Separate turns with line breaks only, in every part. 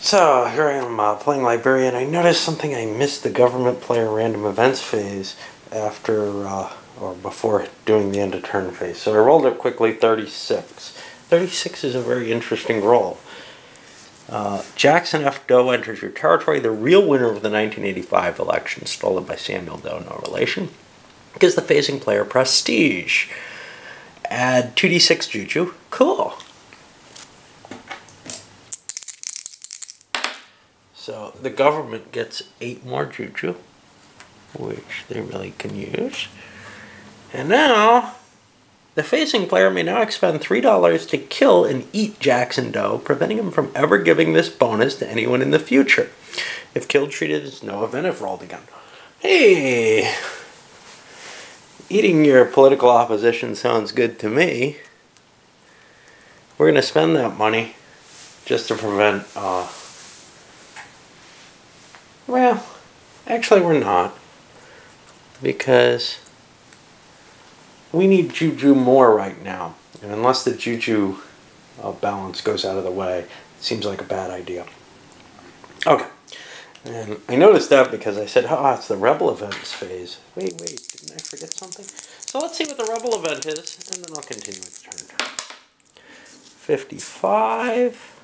So here I am playing Liberia, and I noticed something. I missed the government player random events phase after or before doing the end of turn phase. So I rolled it quickly, 36. 36 is a very interesting roll. Jackson F. Doe enters your territory. The real winner of the 1985 election, stolen by Samuel Doe, no relation, gives the phasing player prestige. Add 2d6 juju. Cool. So the government gets 8 more juju, which they really can use. And now, the facing player may now expend $3 to kill and eat Jackson Doe, preventing him from ever giving this bonus to anyone in the future. If killed, treated as no event if rolled again. Hey! Eating your political opposition sounds good to me. We're going to spend that money just to prevent... Well, actually we're not, because we need juju more right now, and unless the juju balance goes out of the way, it seems like a bad idea. Okay, and I noticed that because I said, oh, it's the rebel events phase. Wait, didn't I forget something? So let's see what the rebel event is, and then I'll continue with the turn. 55.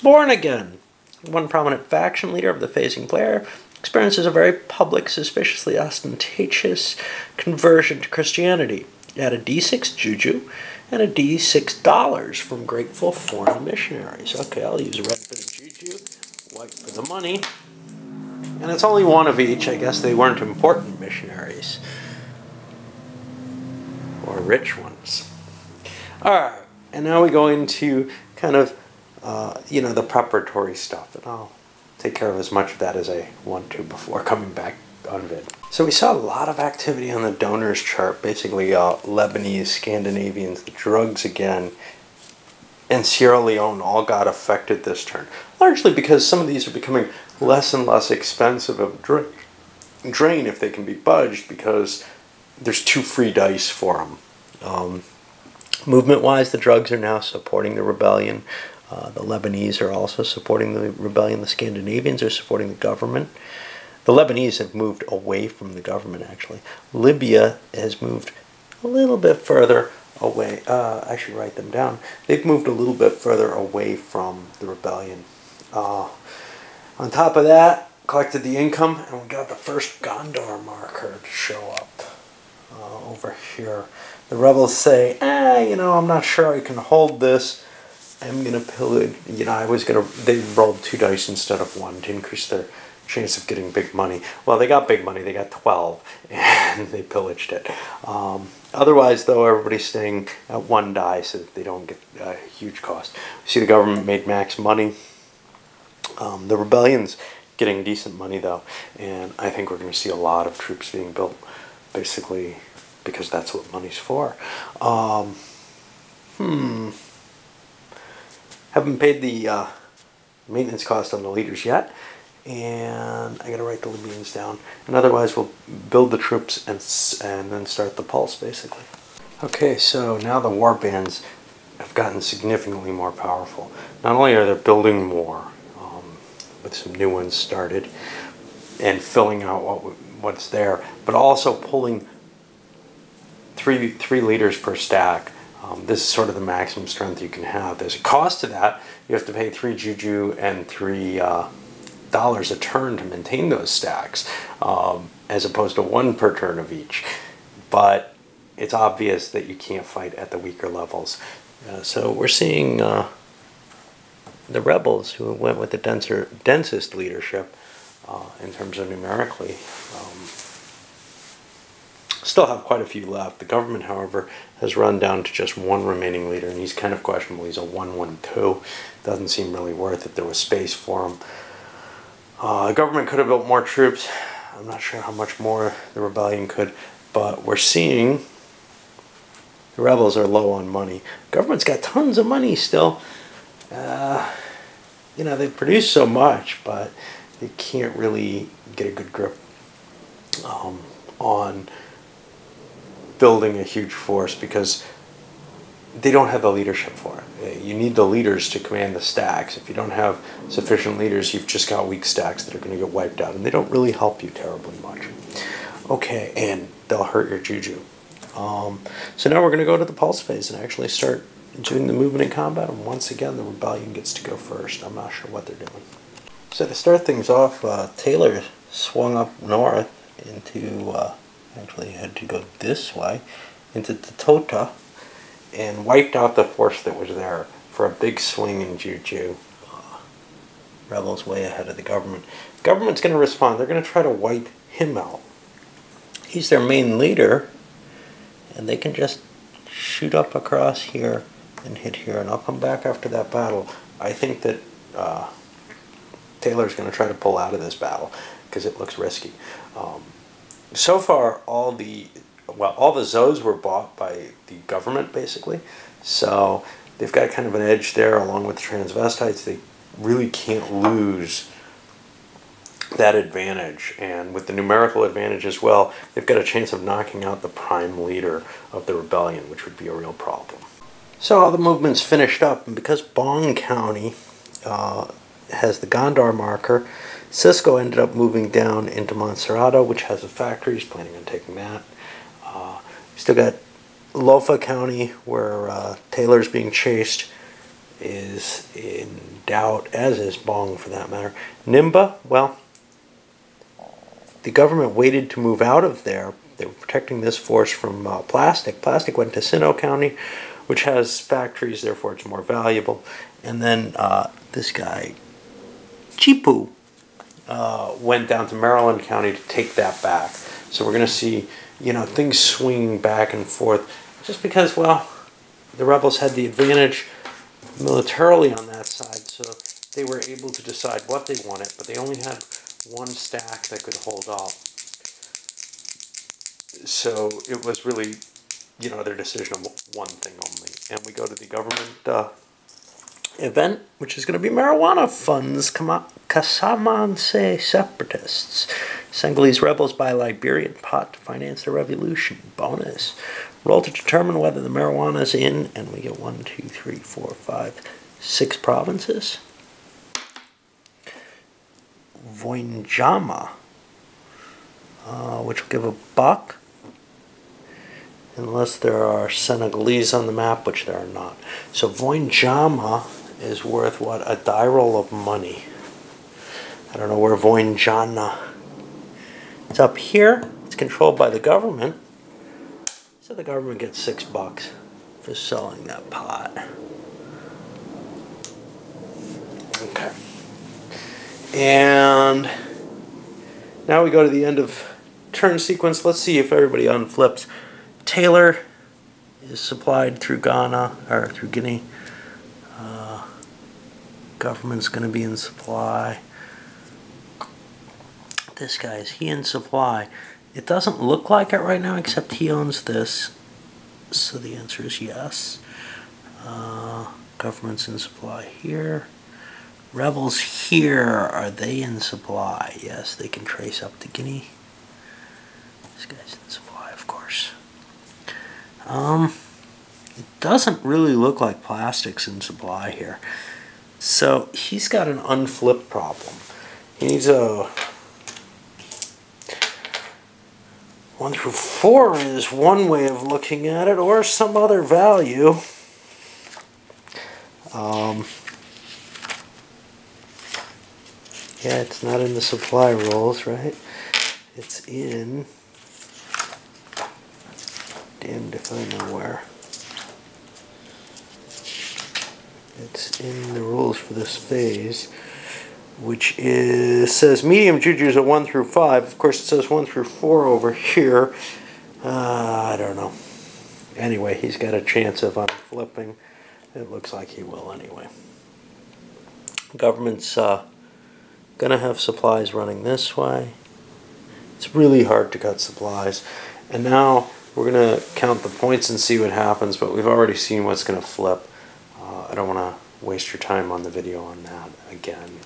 Born again. One prominent faction leader of the facing player experiences a very public, suspiciously ostentatious conversion to Christianity. Add a d6 juju and a d$6 from grateful foreign missionaries. Okay, I'll use a red bit of juju, white for the money, and it's only one of each. I guess they weren't important missionaries or rich ones. Alright, and now we go into kind of the preparatory stuff, and I'll take care of as much of that as I want to before coming back on vid. So we saw a lot of activity on the donors chart, basically Lebanese, Scandinavians, the drugs again, and Sierra Leone all got affected this turn, largely because some of these are becoming less and less expensive of a drain if they can be budged, because there's 2 free dice for them. Movement-wise, the drugs are now supporting the rebellion. The Lebanese are also supporting the rebellion. The Scandinavians are supporting the government. The Lebanese have moved away from the government, actually. Libya has moved a little bit further away. I should write them down. They've moved a little bit further away from the rebellion. On top of that, collected the income, and we got the first Gondar marker to show up over here. The rebels say, I'm not sure I can hold this. I'm going to pillage, they rolled 2 dice instead of 1 to increase their chance of getting big money. Well, they got big money, they got 12, and they pillaged it. Otherwise, though, everybody's staying at 1 die so that they don't get a huge cost. You see the government made max money. The rebellion's getting decent money, though, and I think we're going to see a lot of troops being built, basically, because that's what money's for. Haven't paid the maintenance cost on the leaders yet, and I gotta write the Libyans down. And otherwise, we'll build the troops and then start the pulse, basically. Okay, so now the war bands have gotten significantly more powerful. Not only are they building more, with some new ones started, and filling out what's there, but also pulling three leaders per stack. This is sort of the maximum strength you can have. There's a cost to that. You have to pay 3 juju and $3 a turn to maintain those stacks, as opposed to 1 per turn of each. But it's obvious that you can't fight at the weaker levels. So we're seeing the rebels, who went with the densest leadership in terms of numerically, still have quite a few left. The government, however, has run down to just 1 remaining leader, and he's kind of questionable. He's a 1-1-2. Doesn't seem really worth it. There was space for him. The government could have built more troops. I'm not sure how much more the rebellion could, but we're seeing the rebels are low on money. The government's got tons of money still. They produce so much, but they can't really get a good grip on building a huge force, because they don't have the leadership for it. You need the leaders to command the stacks. If you don't have sufficient leaders, you've just got weak stacks that are going to get wiped out, and they don't really help you terribly much. Okay, and they'll hurt your juju. So now we're going to go to the pulse phase and actually start doing the movement in combat, and once again the rebellion gets to go first. I'm not sure what they're doing. So to start things off, Taylor swung up north into, actually had to go this way, into Tatota, and wiped out the force that was there for a big swing in juju. Rebels way ahead of the government. The government's going to respond. They're going to try to wipe him out. He's their main leader, and they can just shoot up across here and hit here, and I'll come back after that battle. I think that Taylor's going to try to pull out of this battle because it looks risky. So far, all the Zoes were bought by the government, basically, so they've got kind of an edge there along with the transvestites. They really can't lose that advantage, and with the numerical advantage as well, they've got a chance of knocking out the prime leader of the rebellion, which would be a real problem. So all the movement's finished up, and because Bong County has the Gondar marker, Cisco ended up moving down into Montserrado, which has a factory. He's planning on taking that. Still got Lofa County, where Taylor's being chased, is in doubt, as is Bong for that matter. Nimba, well, the government waited to move out of there. They were protecting this force from Plastic. Plastic went to Sino County, which has factories, therefore it's more valuable. And then this guy, Chipu, went down to Maryland County to take that back. So we're going to see, you know, things swinging back and forth, just because, well, the rebels had the advantage militarily on that side, so they were able to decide what they wanted, but they only had one stack that could hold off. So it was really, you know, their decision on one thing only. And we go to the government event, which is going to be marijuana funds. Casamance separatists. Senegalese rebels buy Liberian pot to finance the revolution. Bonus. Roll to determine whether the marijuana is in, and we get 1, 2, 3, 4, 5, 6 provinces. Voinjama, which will give a buck, unless there are Senegalese on the map, which there are not. So Voinjama is worth, what, a die roll of money. I don't know where Voinjana. It's up here. It's controlled by the government. So the government gets $6 for selling that pot. Okay. And now we go to the end of turn sequence. Let's see if everybody unflips. Taylor is supplied through Ghana, or through Guinea. Government's going to be in supply. This guy, is he in supply? It doesn't look like it right now, except he owns this. So the answer is yes. Government's in supply here. Rebels here, are they in supply? Yes, they can trace up to Guinea. This guy's in supply, of course. It doesn't really look like Plastic's in supply here. So he's got an unflipped problem. He needs a 1 through 4 is one way of looking at it, or some other value. Yeah, it's not in the supply rolls, right? It's in, damned if I know where. It's in the rules for this phase, which is, says medium jujus at 1 through 5. Of course, it says 1 through 4 over here. I don't know. Anyway, he's got a chance of unflipping. It looks like he will anyway. Government's going to have supplies running this way. It's really hard to cut supplies. And now we're going to count the points and see what happens, but we've already seen what's going to flip. I don't want to waste your time on the video on that again.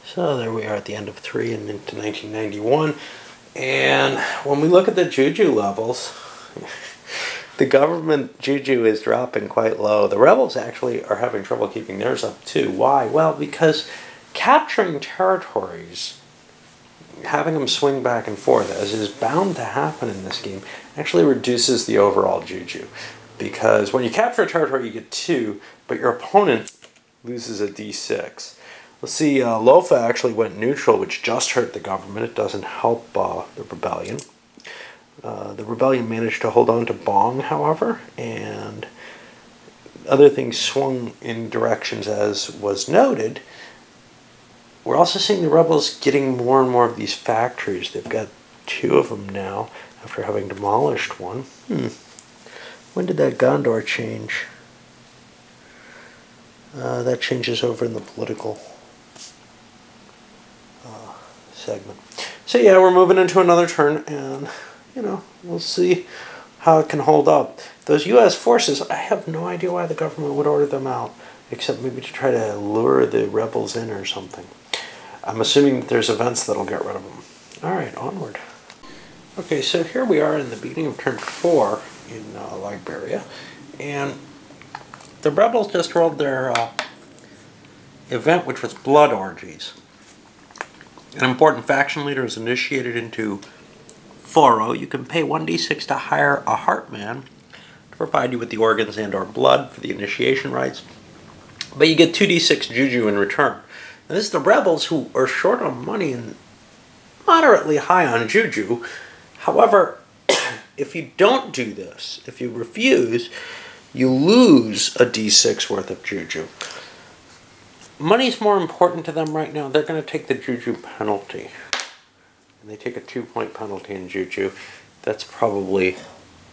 So there we are at the end of 3 and into 1991. And when we look at the juju levels, The government juju is dropping quite low. The rebels actually are having trouble keeping theirs up too. Why? Well, because capturing territories, having them swing back and forth, as is bound to happen in this game, actually reduces the overall juju. Because when you capture a territory, you get 2, but your opponent loses a d6. Let's see, Lofa actually went neutral, which just hurt the government. It doesn't help the rebellion. The rebellion managed to hold on to Bong, however, and other things swung in directions as was noted. We're also seeing the rebels getting more and more of these factories. They've got 2 of them now after having demolished one. When did that Gondor change? That changes over in the political segment. So yeah, we're moving into another turn, and we'll see how it can hold up. Those U.S. forces, I have no idea why the government would order them out, except maybe to try to lure the rebels in or something. I'm assuming that there's events that'll get rid of them. All right, onward. Okay, so here we are in the beginning of turn 4 in Liberia, and the rebels just rolled their event, which was blood orgies. An important faction leader is initiated into Foro. You can pay 1d6 to hire a heartman to provide you with the organs and or blood for the initiation rites, but you get 2d6 juju in return. Now, this is the rebels who are short on money and moderately high on juju. However, if you don't do this, if you refuse, you lose a d6 worth of juju. Money's more important to them right now. They're going to take the juju penalty. And they take a 2-point penalty in juju. That's probably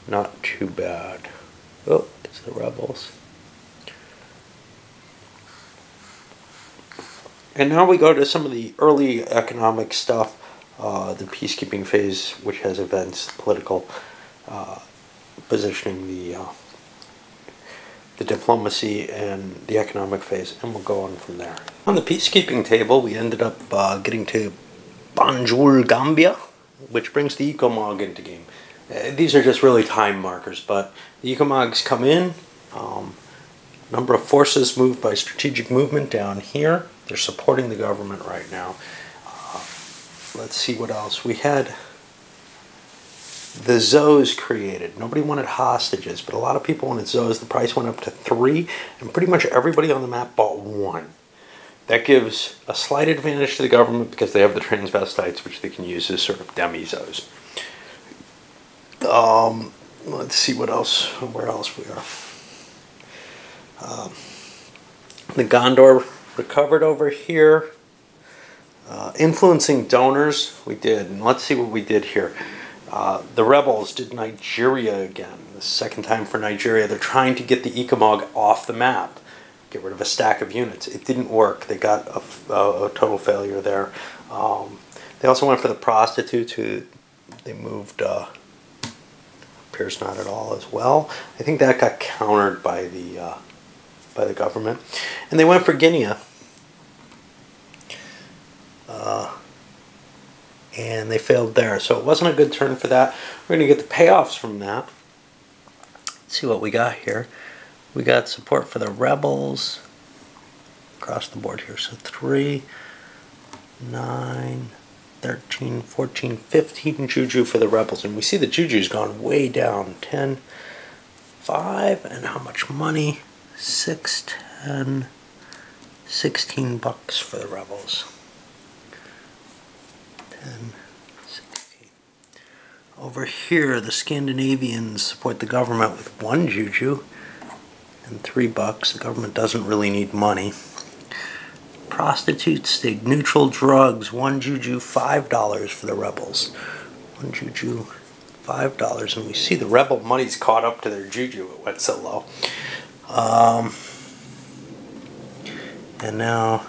not too bad. Oh, it's the rebels. And now we go to some of the early economic stuff, the peacekeeping phase, which has events, political positioning, the diplomacy, and the economic phase, and we'll go on from there. On the peacekeeping table, we ended up getting to Banjul Gambia, which brings the Ecomog into game. These are just really time markers, but the Ecomogs come in. Number of forces moved by strategic movement down here. They're supporting the government right now. Let's see what else. We had the Zos created. Nobody wanted hostages, but a lot of people wanted Zos. The price went up to 3, and pretty much everybody on the map bought 1. That gives a slight advantage to the government because they have the transvestites, which they can use as sort of demi-Zos. Let's see what else, where else we are. The Gondor recovered over here. Influencing donors, we did. And let's see what we did here. The rebels did Nigeria again. The second time for Nigeria. They're trying to get the Ecomog off the map. Get rid of a stack of units. It didn't work. They got a total failure there. They also went for the prostitutes, who they moved, appears not at all as well. I think that got countered by the government. And they went for Guinea. And they failed there. So it wasn't a good turn for that. We're going to get the payoffs from that. Let's see what we got here. We got support for the rebels across the board here. So 3, 9, 13, 14, 15 juju for the rebels. And we see the juju's gone way down. 10, 5, and how much money? 6, 10, 16 bucks for the rebels. 10, 16. Over here, the Scandinavians support the government with 1 juju and 3 bucks. The government doesn't really need money. Prostitutes stayed neutral. Drugs, 1 juju, $5 for the rebels. 1 juju, $5, and we see the rebel money's caught up to their juju. It went so low. And now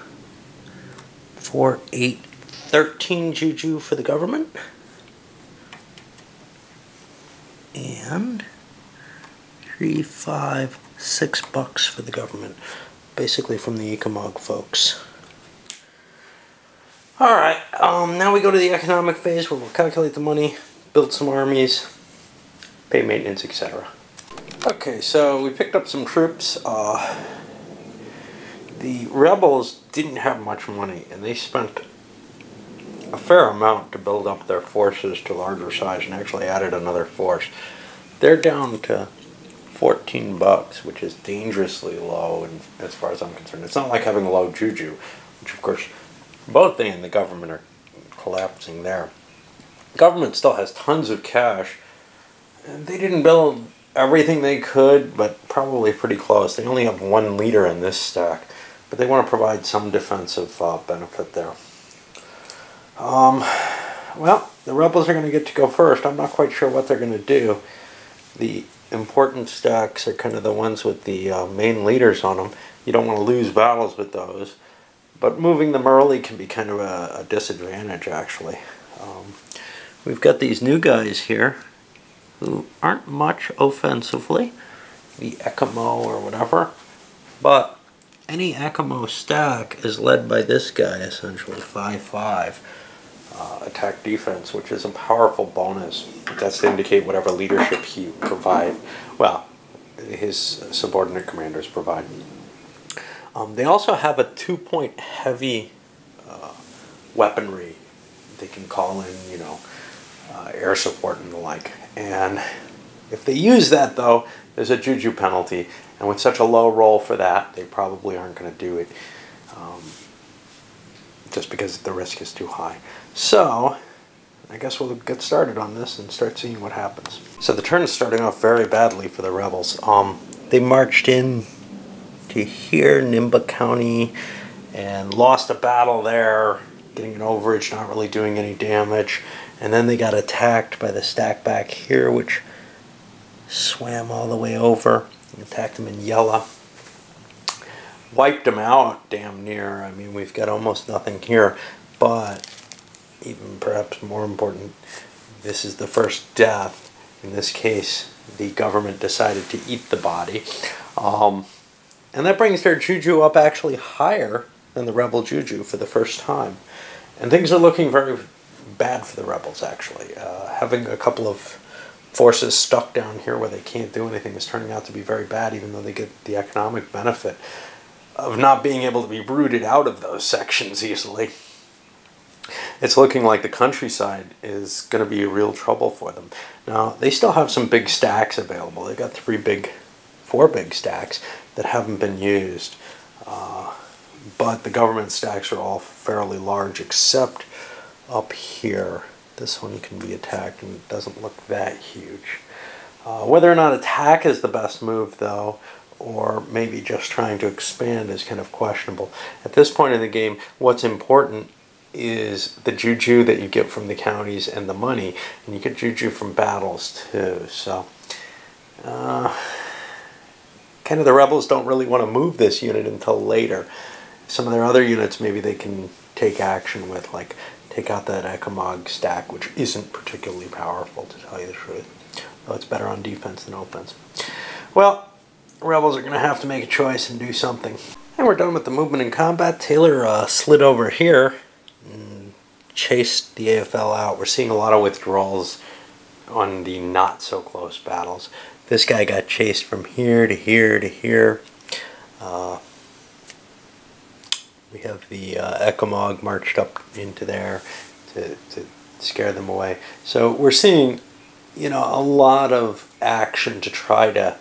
4, 8, 13 juju for the government. And 3, 5, 6 bucks for the government. Basically from the Ecomog folks. Alright, now we go to the economic phase where we'll calculate the money, build some armies, pay maintenance, etc. Okay, so we picked up some troops. The rebels didn't have much money, and they spent a fair amount to build up their forces to larger size, and actually added another force. They're down to 14 bucks, which is dangerously low, and as far as I'm concerned. It's not like having low juju, which of course both they and the government are collapsing there. The government still has tons of cash, and they didn't build everything they could, but probably pretty close. They only have 1 leader in this stack, but they want to provide some defensive benefit there. Well, the rebels are going to get to go first. I'm not quite sure what they're going to do. The important stacks are kind of the ones with the main leaders on them. You don't want to lose battles with those, but moving them early can be kind of a disadvantage, actually. We've got these new guys here who aren't much offensively, the Ekimo or whatever, but any Ekimo stack is led by this guy, essentially, 5/5 attack defense, which is a powerful bonus. That's to indicate whatever leadership he provide, well, his subordinate commanders provide. They also have a 2-point heavy weaponry. They can call in, you know, air support and the like. And if they use that, though, there's a juju penalty. And with such a low roll for that, they probably aren't going to do it, just because the risk is too high. So, I guess we'll get started on this and start seeing what happens. So the turn is starting off very badly for the rebels. They marched in to here, Nimba County, and lost a battle there, getting an overage, not really doing any damage. And then they got attacked by the stack back here, which swam all the way over and attacked them in yellow. Wiped them out, damn near. I mean, we've got almost nothing here, but even perhaps more important, this is the first death. In this case, the government decided to eat the body. And that brings their juju up actually higher than the rebel juju for the first time. And things are looking very bad for the rebels, actually. Having a couple of forces stuck down here where they can't do anything is turning out to be very bad, even though they get the economic benefit of not being able to be rooted out of those sections easily. It's looking like the countryside is going to be real trouble for them. Now, they still have some big stacks available. They've got 4 big stacks that haven't been used. But the government stacks are all fairly large, except up here. This one can be attacked and it doesn't look that huge. Whether or not attack is the best move, though, or maybe just trying to expand is kind of questionable. At this point in the game, what's important is the juju that you get from the counties and the money, and you get juju from battles too. So kind of the rebels don't really want to move this unit until later. Some of their other units maybe they can take action with, like take out that Ekimog stack, which isn't particularly powerful, to tell you the truth, though it's better on defense than offense. Well, rebels are going to have to make a choice and do something. And we're done with the movement in combat. Taylor slid over here and chased the AFL out. We're seeing a lot of withdrawals on the not so close battles. This guy got chased from here to here to here. We have the Ekimog marched up into there to scare them away. So we're seeing, you know, a lot of action to try to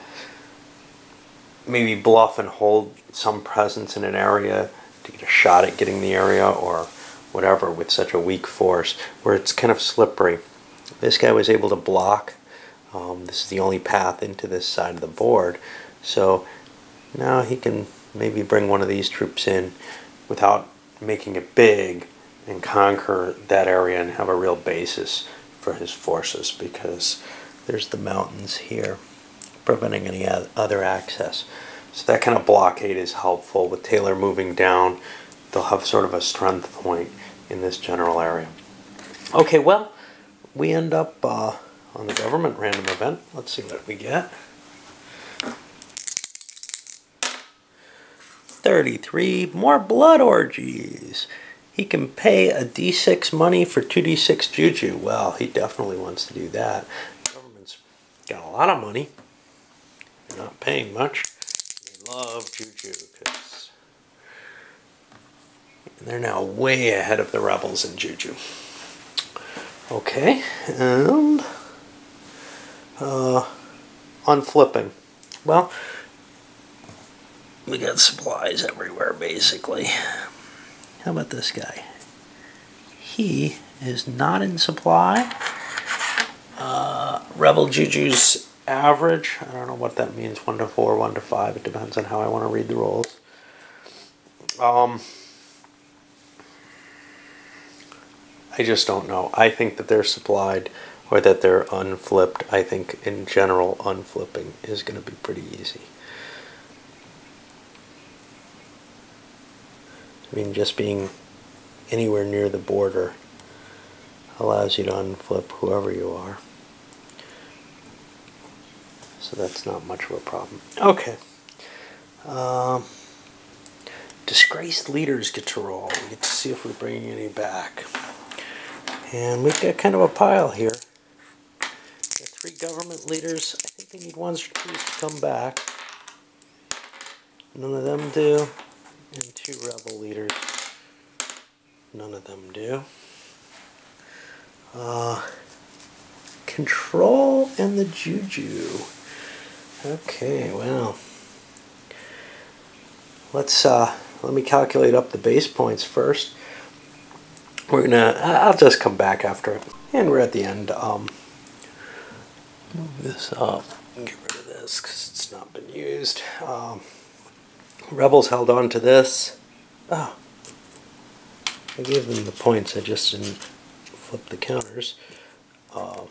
maybe bluff and hold some presence in an area to get a shot at getting the area or whatever with such a weak force where it's kind of slippery. This guy was able to block. This is the only path into this side of the board. So now he can maybe bring one of these troops in without making it big and conquer that area and have a real basis for his forces, because there's the mountains here preventing any other access. So that kind of blockade is helpful. With Taylor moving down, they'll have sort of a strength point in this general area. Okay, well, we end up on the government random event. Let's see what we get. 33 more blood orgies. He can pay a d6 money for 2d6 juju. Well, he definitely wants to do that. The government's got a lot of money. They're not paying much. They love Juju, because they're now way ahead of the rebels in Juju. Okay, and on flipping. Well, we got supplies everywhere, basically. How about this guy? He is not in supply. Rebel Juju's average, I don't know what that means, 1 to 4, 1 to 5. It depends on how I want to read the rules. I just don't know. I think that they're supplied or that they're unflipped. I think in general unflipping is going to be pretty easy. I mean, just being anywhere near the border allows you to unflip whoever you are. So that's not much of a problem. Okay. Disgraced leaders get to roll. We get to see if we're bringing any back. And we've got kind of a pile here. Got 3 government leaders. I think they need 1 or 2 to come back. None of them do. And 2 rebel leaders. None of them do. Control and the Juju. Okay, well. Let me calculate up the base points first. I'll just come back after it. And we're at the end. Move this up and get rid of this because it's not been used. Rebels held on to this. Oh, I gave them the points, I just didn't flip the counters. And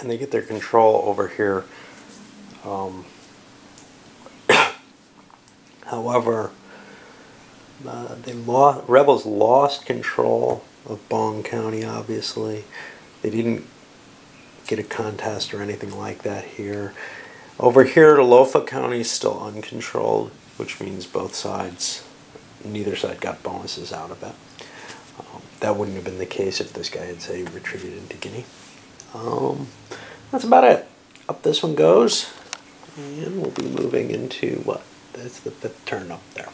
they get their control over here. However, rebels lost control of Bong County, obviously. They didn't get a contest or anything like that here. Over here, Lofa County is still uncontrolled, which means both sides, neither side got bonuses out of it. That wouldn't have been the case if this guy had, say, retreated into Guinea. That's about it. Up this one goes, and we'll be moving into what? That's the 5th turn up there.